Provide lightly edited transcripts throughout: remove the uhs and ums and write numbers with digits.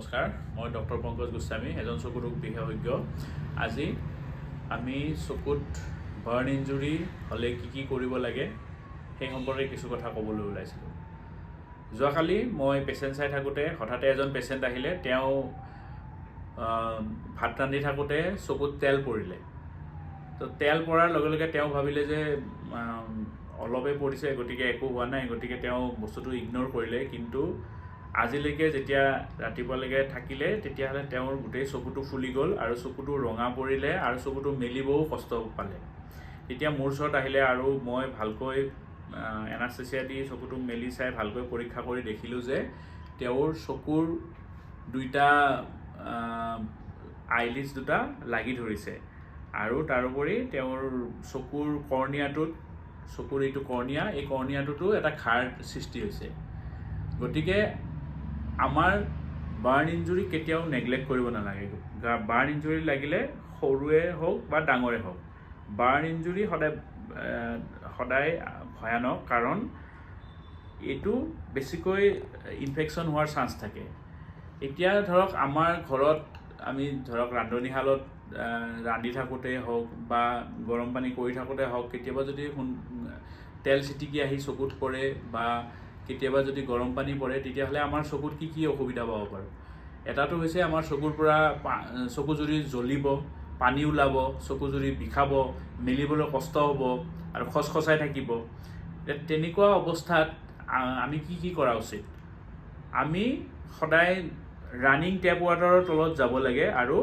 নমস্কাৰ, মই ডক্টৰ পংকজ গোস্বামী, এজন চকু ৰোগ বিশেষজ্ঞ। আজি আমি চকুত বাৰ্ণ ইঞ্জুৰি হ'লে কি কৰিব লাগে সেই সম্পৰ্কে কিছু কথা ক'বলৈ ওলাইছিলোঁ। যোৱাকালি মই পেচেণ্ট চাই থাকোঁতে হঠাতে এজন পেচেণ্ট আহিলে। তেওঁ ভাত ৰান্ধি থাকোঁতে চকুত তেল পৰিলে। তো তেল পৰাৰ লগে লগে তেওঁ ভাবিলে যে অলপে পৰিছে, গতিকে একো হোৱা নাই, গতিকে তেওঁ বস্তুটো ইগন'ৰ কৰিলে। কিন্তু আজিলৈকে যেতিয়া ৰাতিপুৱালৈকে থাকিলে তেতিয়াহ'লে তেওঁৰ গোটেই চকুটো ফুলি গ'ল আৰু চকুটো ৰঙা পৰিলে আৰু চকুটো মেলিবও কষ্ট পালে। তেতিয়া মোৰ ওচৰত আহিলে আৰু মই ভালকৈ এনাস্থেচিয়া দি চকুটো মেলি চাই ভালকৈ পৰীক্ষা কৰি দেখিলোঁ যে তেওঁৰ চকুৰ দুইটা আইলিডছ দুটা লাগি ধৰিছে আৰু তাৰোপৰি তেওঁৰ চকুৰ কৰ্ণিয়াটোত, চকুৰ এইটো কৰ্ণিয়া, এই কৰ্ণিয়াটোতো এটা ঘাঁৰ সৃষ্টি হৈছে। গতিকে আমাৰ বাৰ্ণ ইঞ্জুৰি কেতিয়াও নেগলেক্ট কৰিব নালাগে। বাৰ্ণ ইঞ্জুৰি লাগিলে সৰুৱে হওক বা ডাঙৰে হওক, বাৰ্ণ ইঞ্জুৰি সদায় ভয়ানক, কাৰণ এইটো বেছিকৈ ইনফেকশ্যন হোৱাৰ চান্স থাকে। এতিয়া ধৰক আমাৰ ঘৰত আমি ৰান্ধনীশালত ৰান্ধি থাকোঁতেই হওক বা গৰম পানী কৰি থাকোঁতে হওক, কেতিয়াবা যদি তেল চিটিকি আহি চকুত পৰে বা কেতিয়াবা যদি গৰম পানী পৰে, তেতিয়াহ'লে আমাৰ চকুত কি অসুবিধা পাব পাৰোঁ। এটাটো হৈছে আমাৰ চকুৰ পৰা চকুজুৰি জ্বলিব, পানী ওলাব, চকুজুৰি বিষাব, মেলিবলৈ কষ্ট হ'ব আৰু খচখচাই থাকিব। তেনেকুৱা অৱস্থাত আমি কি কৰা উচিত? আমি সদায় ৰানিং টেপ ৱাটাৰৰ তলত যাব লাগে আৰু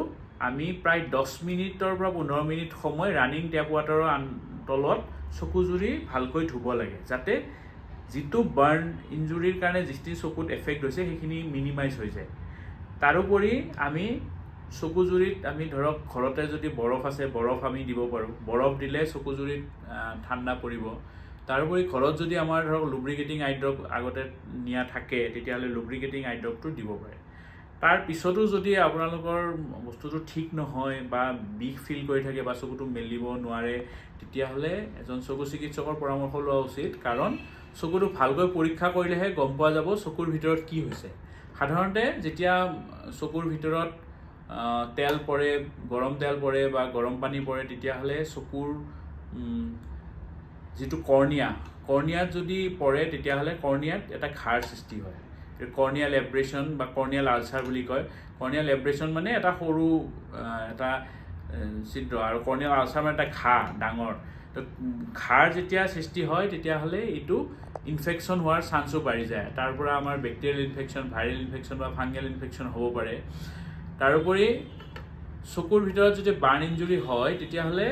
আমি প্ৰায় 10 মিনিটৰ পৰা 15 মিনিট সময় ৰানিং টেপ ৱাটাৰৰ তলত চকুজুৰি ভালকৈ ধুব লাগে, যাতে যিটো বাৰ্ণ ইঞ্জুৰিৰ কাৰণে যিখিনি চকুত এফেক্ট হৈছে সেইখিনি মিনিমাইজ হৈ যায়। তাৰোপৰি আমি চকুজুৰিত আমি ধৰক ঘৰতে যদি বৰফ আছে, বৰফ আমি দিব পাৰোঁ। বৰফ দিলে চকুজুৰিত ঠাণ্ডা পৰিব। তাৰোপৰি ঘৰত যদি আমাৰ ধৰক লুব্ৰিকেটিং আই ড্ৰপ আগতে নিয়া থাকে, তেতিয়াহ'লে লুব্ৰিকেটিং আই ড্ৰপটো দিব পাৰে। তাৰ পিছতো যদি আপোনালোকৰ বস্তুটো ঠিক নহয় বা বিষ ফিল কৰি থাকে বা চকুটো মেলিব নোৱাৰে, তেতিয়াহ'লে এজন চকু চিকিৎসকৰ পৰামৰ্শ লোৱা উচিত, কাৰণ চকুটো ভালকৈ পৰীক্ষা কৰিলেহে গম পোৱা যাব চকুৰ ভিতৰত কি হৈছে। সাধাৰণতে যেতিয়া চকুৰ ভিতৰত তেল পৰে, গৰম তেল পৰে বা গৰম পানী পৰে, তেতিয়াহ'লে চকুৰ যিটো কৰ্ণিয়াত যদি পৰে, তেতিয়াহ'লে কৰ্ণিয়াত এটা ঘাঁৰ সৃষ্টি হয়। কৰ্ণিয়াল এব্ৰেশ্যন বা কৰ্ণিয়াল আলচাৰ বুলি কয়। কৰ্ণিয়াল এব্ৰেশ্যন মানে এটা সৰু এটা ছিদ্ৰ, আৰু কৰ্ণিয়াল আলচাৰ মানে এটা ঘাঁ ডাঙৰ। তো ঘাঁৰ যেতিয়া সৃষ্টি হয়, তেতিয়াহ'লে এইটো ইনফেকশ্যন হোৱাৰ চান্সো বাঢ়ি যায়। তাৰ পৰা আমাৰ বেক্টেৰিয়েল ইনফেকশ্যন, ভাইৰেল ইনফেকশ্যন বা ফাংগেল ইনফেকশ্যন হ'ব পাৰে। তাৰোপৰি চকুৰ ভিতৰত যদি বাৰ্ণ ইঞ্জুৰি হয়, তেতিয়াহ'লে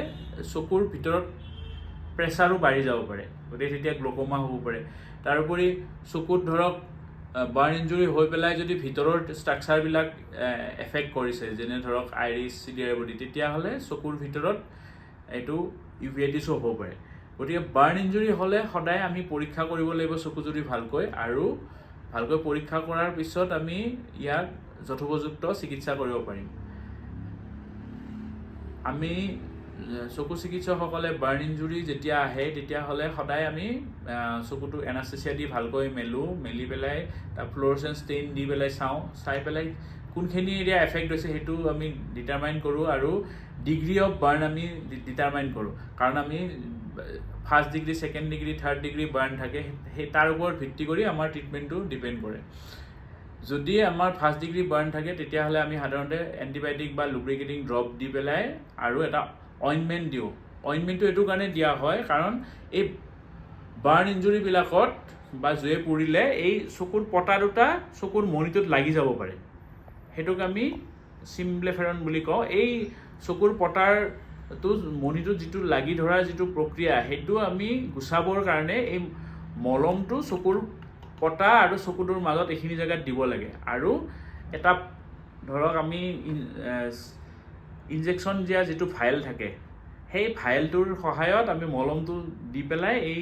চকুৰ ভিতৰত প্ৰেছাৰো বাঢ়ি যাব পাৰে, গতিকে তেতিয়া গ্ল'ক'মা হ'ব পাৰে। তাৰোপৰি চকুত ধৰক বাৰ্ণ ইঞ্জুৰি হৈ পেলাই যদি ভিতৰৰ ষ্ট্ৰাকচাৰবিলাক এফেক্ট কৰিছে, যেনে ধৰক আইৰিছ, চিলিয়াৰ বডি, তেতিয়াহ'লে চকুৰ ভিতৰত এইটো ইউভেটিছো হ'ব পাৰে। গতিকে বাৰ্ণ ইঞ্জুৰি হ'লে সদায় আমি পৰীক্ষা কৰিব লাগিব চকুজুৰি ভালকৈ, আৰু ভালকৈ পৰীক্ষা কৰাৰ পিছত আমি ইয়াক যথোপযুক্ত চিকিৎসা কৰিব পাৰিম। আমি চকু চিকিৎসকসকলে বাৰ্ণ ইঞ্জুৰি যেতিয়া আহে, তেতিয়াহ'লে সদায় আমি চকুটো এনাস্থেচিয়া দি ভালকৈ মেলি পেলাই তাৰ ফ্ল'ৰচেন্ট ষ্টেইন দি পেলাই চাই পেলাই কোনখিনি এৰিয়া এফেক্ট হৈছে সেইটো আমি ডিটাৰমাইন কৰোঁ, আৰু ডিগ্ৰী অফ বাৰ্ণ আমি ডিটাৰমাইন কৰোঁ। কাৰণ আমি 1st degree, 2nd degree, 3rd degree burn থাকে, সেই তাৰ ওপৰত ভিত্তি কৰি আমাৰ ট্ৰিটমেণ্টটো ডিপেণ্ড কৰে। যদি আমাৰ 1st ডিগ্ৰী বাৰ্ণ থাকে, তেতিয়াহ'লে আমি সাধাৰণতে এণ্টিবায়'টিক বা লুব্ৰিকেটিং ড্ৰপ দি পেলাই আৰু এটা অইনমেণ্ট দিওঁ। অইনমেণ্টটো এইটো কাৰণে দিয়া হয়, কাৰণ এই বাৰ্ণ ইঞ্জুৰিবিলাকত বা জুয়ে পুৰিলে এই চকুৰ পতা দুটা চকুৰ মণিটোত লাগি যাব পাৰে। সেইটোক আমি চিম্বলেফেৰন বুলি কওঁ। এই চকুৰ পতাৰটো মণিটোত যিটো লাগি ধৰাৰ যিটো প্ৰক্ৰিয়া, সেইটো আমি গুচাবৰ কাৰণে এই মলমটো চকুৰ পতা আৰু চকুটোৰ মাজত এইখিনি জেগাত দিব লাগে, আৰু এটা ধৰক আমি ইনজেকশ্যন দিয়া যিটো ভায়েল থাকে, সেই ভায়েলটোৰ সহায়ত আমি মলমটো দি পেলাই এই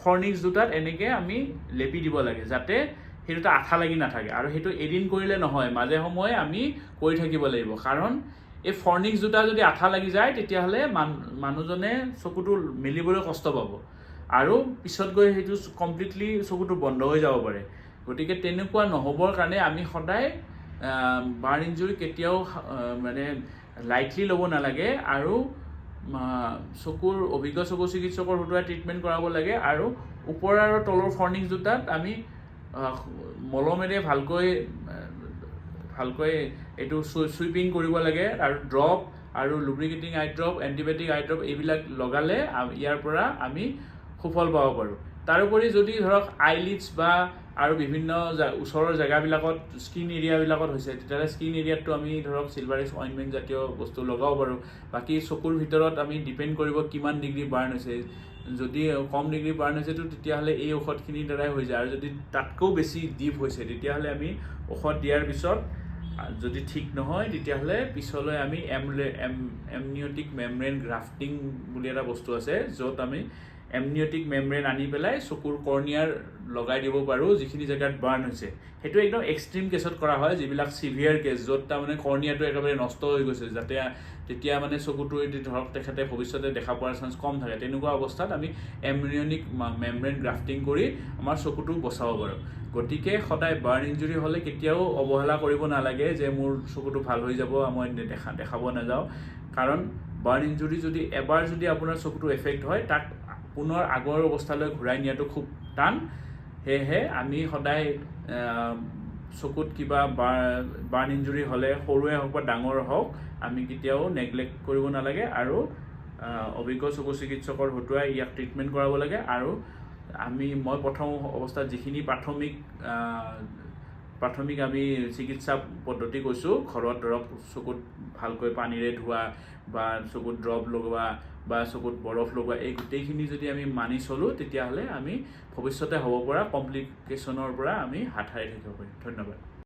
ফৰ্নিক্স দুটাত এনেকৈ আমি লেপি দিব লাগে, যাতে সেই দুটা আঠা লাগি নাথাকে। আৰু সেইটো এদিন কৰিলে নহয়, মাজে সময়ে আমি কৰি থাকিব লাগিব, কাৰণ এই ফৰ্নিক্স দুটা যদি আঠা লাগি যায়, তেতিয়াহ'লে মানুহজনে চকুটো মেলিবলৈ কষ্ট পাব আৰু পিছত গৈ সেইটো কমপ্লিটলি চকুটো বন্ধ হৈ যাব পাৰে। গতিকে তেনেকুৱা নহ'বৰ কাৰণে আমি সদায় বাৰ্ণ ইঞ্জুৰি কেতিয়াও মানে লাইটলি ল'ব নালাগে আৰু চকুৰ অভিজ্ঞ চকু চিকিৎসকৰ হতুৱাই ট্ৰিটমেণ্ট কৰাব লাগে আৰু ওপৰ আৰু তলৰ ফৰ্নিক্স দুটাত আমি মলমেৰে ভালকৈ এইটো চুইপিং কৰিব লাগে আৰু ড্ৰপ আৰু lubricating eye drop antibiotic eye drop এইবিলাক লগালে ইয়াৰ পৰা আমি সুফল পাব পাৰোঁ। তাৰোপৰি যদি ধৰক আইলিডছ বা আৰু বিভিন্ন ওচৰৰ জেগাবিলাকত স্কিন এৰিয়াবিলাকত হৈছে তেতিয়াহ'লে স্কিন এৰিয়াতটো আমি ধৰক চিলভাৰেক্স অইণ্টমেণ্ট জাতীয় বস্তু লগাব পাৰোঁ। বাকী চকুৰ ভিতৰত আমি ডিপেণ্ড কৰিব কিমান ডিগ্ৰী বাৰ্ণ হৈছে। যদি কম ডিগ্ৰী বাৰ্ণ হৈছেতো তেতিয়াহ'লে এই ঔষধখিনিৰ দ্বাৰাই হৈ যায় আৰু যদি তাতকৈও বেছি ডিপ হৈছে তেতিয়াহ'লে আমি ঔষধ দিয়াৰ পিছত যদি ঠিক নহয় তেতিয়াহ'লে পিছলৈ আমি এমনিয়টিক মেমব্ৰেইন গ্ৰাফটিং বুলি এটা বস্তু আছে য'ত আমি এমনিয়টিক মেমব্ৰেইন আনি পেলাই চকুৰ কৰ্নিয়াৰ লগাই দিব পাৰোঁ যিখিনি জেগাত বাৰ্ণ হৈছে। সেইটো একদম এক্সট্ৰিম কেছত কৰা হয়, যিবিলাক চিভিয়াৰ কেছ য'ত তাৰমানে কৰ্নিয়াটো একেবাৰে নষ্ট হৈ গৈছে, যাতে তেতিয়া মানে চকুটো ধৰক তেখেতে ভৱিষ্যতে দেখা পোৱাৰ চান্স কম থাকে। তেনেকুৱা অৱস্থাত আমি এমনিয়নিক মেমব্ৰেইন গ্ৰাফটিং কৰি আমাৰ চকুটো বচাব পাৰোঁ। গতিকে সদায় বাৰ্ণ ইঞ্জুৰি হ'লে কেতিয়াও অৱহেলা কৰিব নালাগে যে মোৰ চকুটো ভাল হৈ যাব, মই দেখাব নাযাওঁ। কাৰণ বাৰ্ণ ইঞ্জুৰি যদি এবাৰ যদি আপোনাৰ চকুটো এফেক্ট হয় তাক পুনৰ আগৰ অৱস্থালৈ ঘূৰাই নিয়াটো খুব টান। সেয়েহে আমি সদায় চকুত কিবা বাৰ্ণ ইঞ্জুৰি হ'লে সৰুৱে হওক বা ডাঙৰ হওক আমি কেতিয়াও নেগলেক্ট কৰিব নালাগে আৰু অভিজ্ঞ চকু চিকিৎসকৰ হতুৱাই ইয়াক ট্ৰিটমেণ্ট কৰাব লাগে। আৰু মই প্ৰথম অৱস্থাত যিখিনি প্ৰাথমিক আমি চিকিৎসা পদ্ধতি কৈছোঁ, ঘৰত ধৰক চকুত ভালকৈ পানীৰে ধোৱা বা চকুত ড্ৰপ লগোৱা বা চকুত বৰফ লগোৱা, এই গোটেইখিনি যদি আমি মানি চলোঁ তেতিয়াহ'লে আমি ভৱিষ্যতে হ'ব পৰা কমপ্লিকেশ্যনৰ পৰা আমি হাত সাৰি থাকিব পাৰিম। ধন্যবাদ।